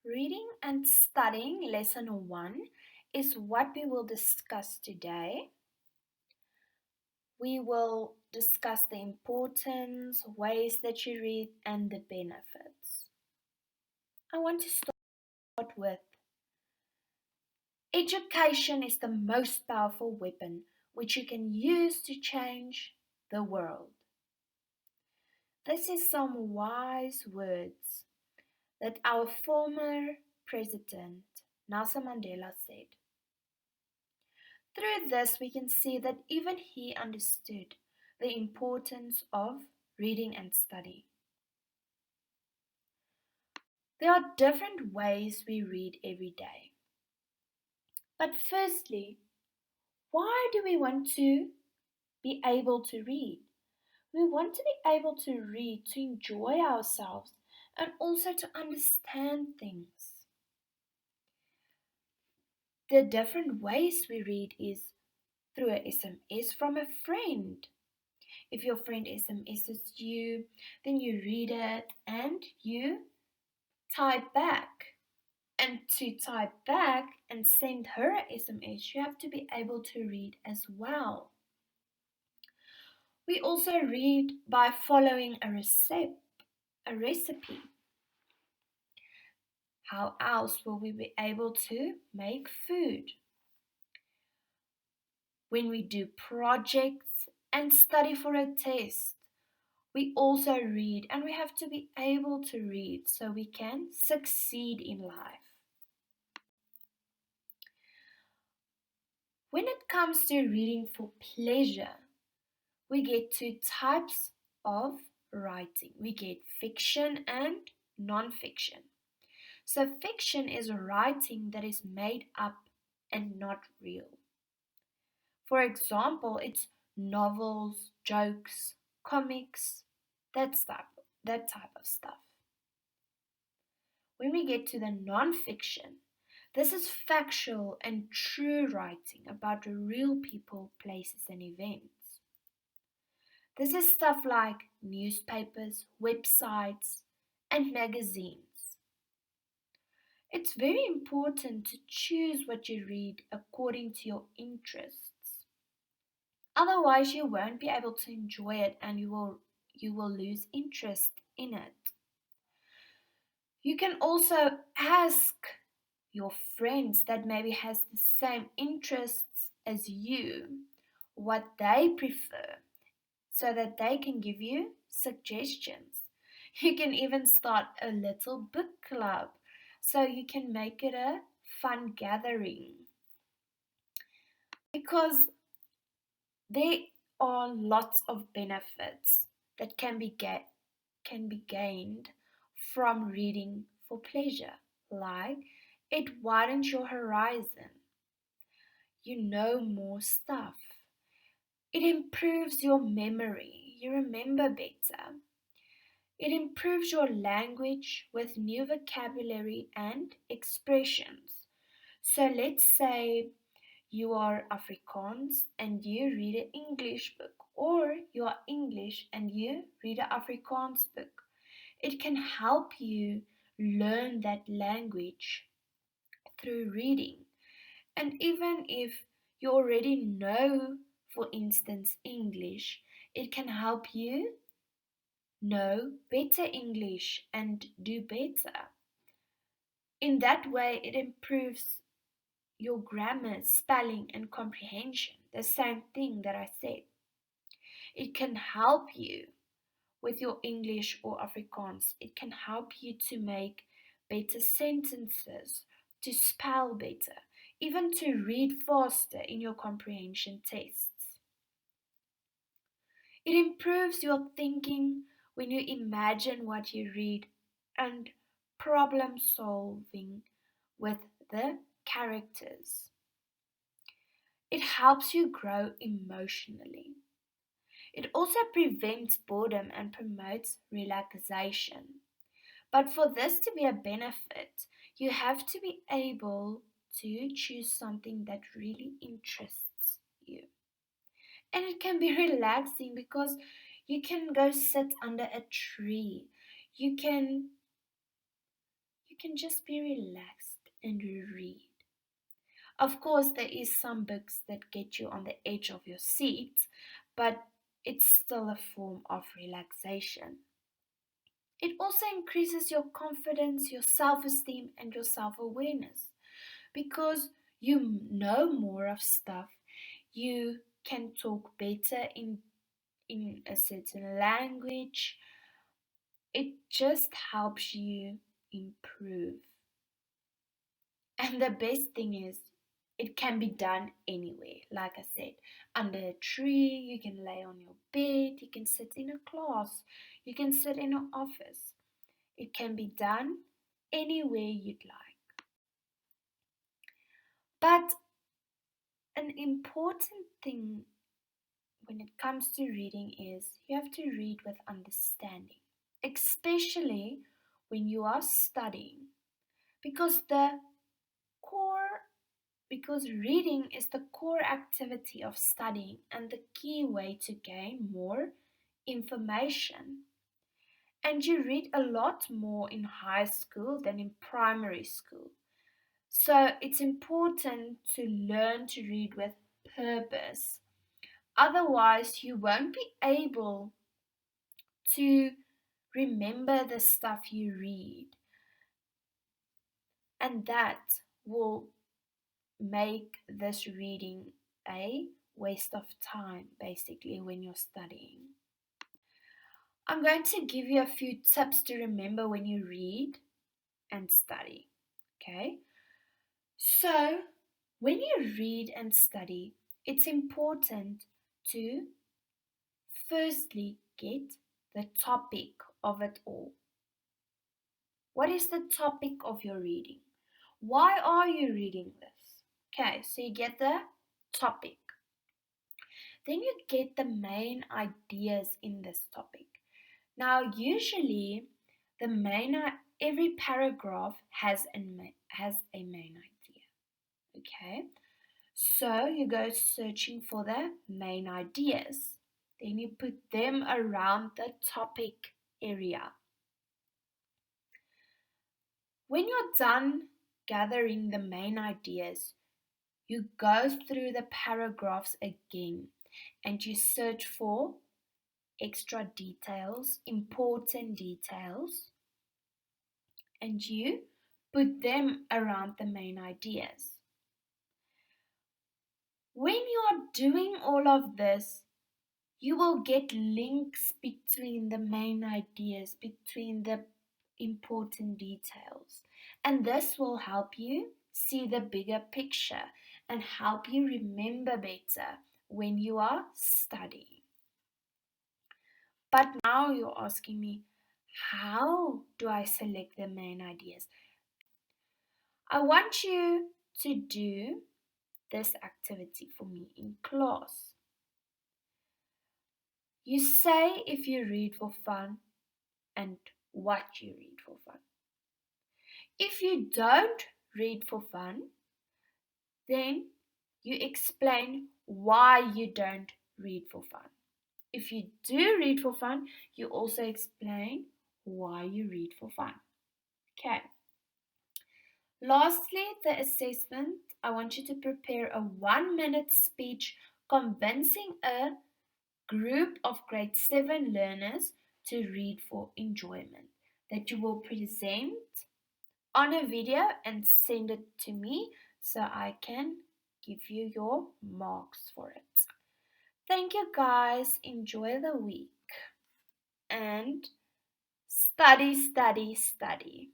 Reading and studying lesson 1 is what we will discuss today. We will discuss the importance, ways that you read, and the benefits. I want to start with education is the most powerful weapon which you can use to change the world. This is some wise words that our former president Nelson Mandela said. Through this, we can see that even he understood the importance of reading and study. There are different ways we read every day. But firstly, why do we want to be able to read? We want to be able to read to enjoy ourselves and also to understand things. The different ways we read is through a SMS from a friend. If your friend SMSs you, then you read it and you type back. And to type back and send her a SMS, you have to be able to read as well. We also read by following a recipe. How else will we be able to make food? When we do projects and study for a test, we also read, and we have to be able to read so we can succeed in life. When it comes to reading for pleasure, we get two types of writing. We get fiction and non-fiction. So fiction is writing that is made up and not real. For example, it's novels, jokes, comics, that type of stuff. When we get to the non-fiction, this is factual and true writing about real people, places, and events. This is stuff like newspapers, websites, and magazines. It's very important to choose what you read according to your interests. Otherwise, you won't be able to enjoy it and you will lose interest in it. You can also ask your friends that maybe has the same interests as you what they prefer so that they can give you suggestions. You can even start a little book club so you can make it a fun gathering. Because there are lots of benefits that can be gained from reading for pleasure, like it widens your horizon. You know more stuff. It improves your memory. You remember better. It improves your language with new vocabulary and expressions. So let's say you are Afrikaans and you read an English book, or you are English and you read an Afrikaans book. It can help you learn that language through reading. And even if you already know, for instance, English, it can help you know better English and do better. In that way, it improves your grammar, spelling, and comprehension. The same thing that I said. It can help you with your English or Afrikaans. It can help you to make better sentences, to spell better, even to read faster in your comprehension tests. It improves your thinking when you imagine what you read and problem solving with the characters. It helps you grow emotionally. It also prevents boredom and promotes relaxation. But for this to be a benefit, you have to be able to choose something that really interests you. And it can be relaxing because you can go sit under a tree. You can you can just be relaxed and read. Of course, there is some books that get you on the edge of your seat, but it's still a form of relaxation. It also increases your confidence, your self esteem, and your self awareness because you know more of stuff. You can talk better in a certain language. It just helps you improve. And the best thing is, it can be done anywhere. Like I said, under a tree, you can lay on your bed, you can sit in a class, you can sit in an office. It can be done anywhere you'd like. But an important thing when it comes to reading is you have to read with understanding, especially when you are studying, because the core because reading is the core activity of studying and the key way to gain more information. And you read a lot more in high school than in primary school. So it's important to learn to read with purpose. Otherwise, you won't be able to remember the stuff you read. And that will make this reading a waste of time basically when you're studying. I'm going to give you a few tips to remember when you read and study. Okay? So, when you read and study, it's important to firstly get the topic of it all. What is the topic of your reading? Why are you reading this? Okay, so you get the topic. Then you get the main ideas in this topic. Now, usually, every paragraph has a main idea. Okay, so you go searching for the main ideas. Then you put them around the topic area. When you're done gathering the main ideas, you go through the paragraphs again and you search for extra details, important details, and you put them around the main ideas. When you are doing all of this, you will get links between the main ideas, between the important details, and this will help you see the bigger picture and help you remember better when you are studying. But now you're asking me, how do I select the main ideas? I want you to do this activity for me in class. You say if you read for fun and what you read for fun. If you don't read for fun, then you explain why you don't read for fun. If you do read for fun, you also explain why you read for fun. Okay. Lastly, the assessment. I want you to prepare a 1-minute speech convincing a group of grade 7 learners to read for enjoyment that you will present on a video and send it to me so I can give you your marks for it. Thank you guys. Enjoy the week and study, study, study.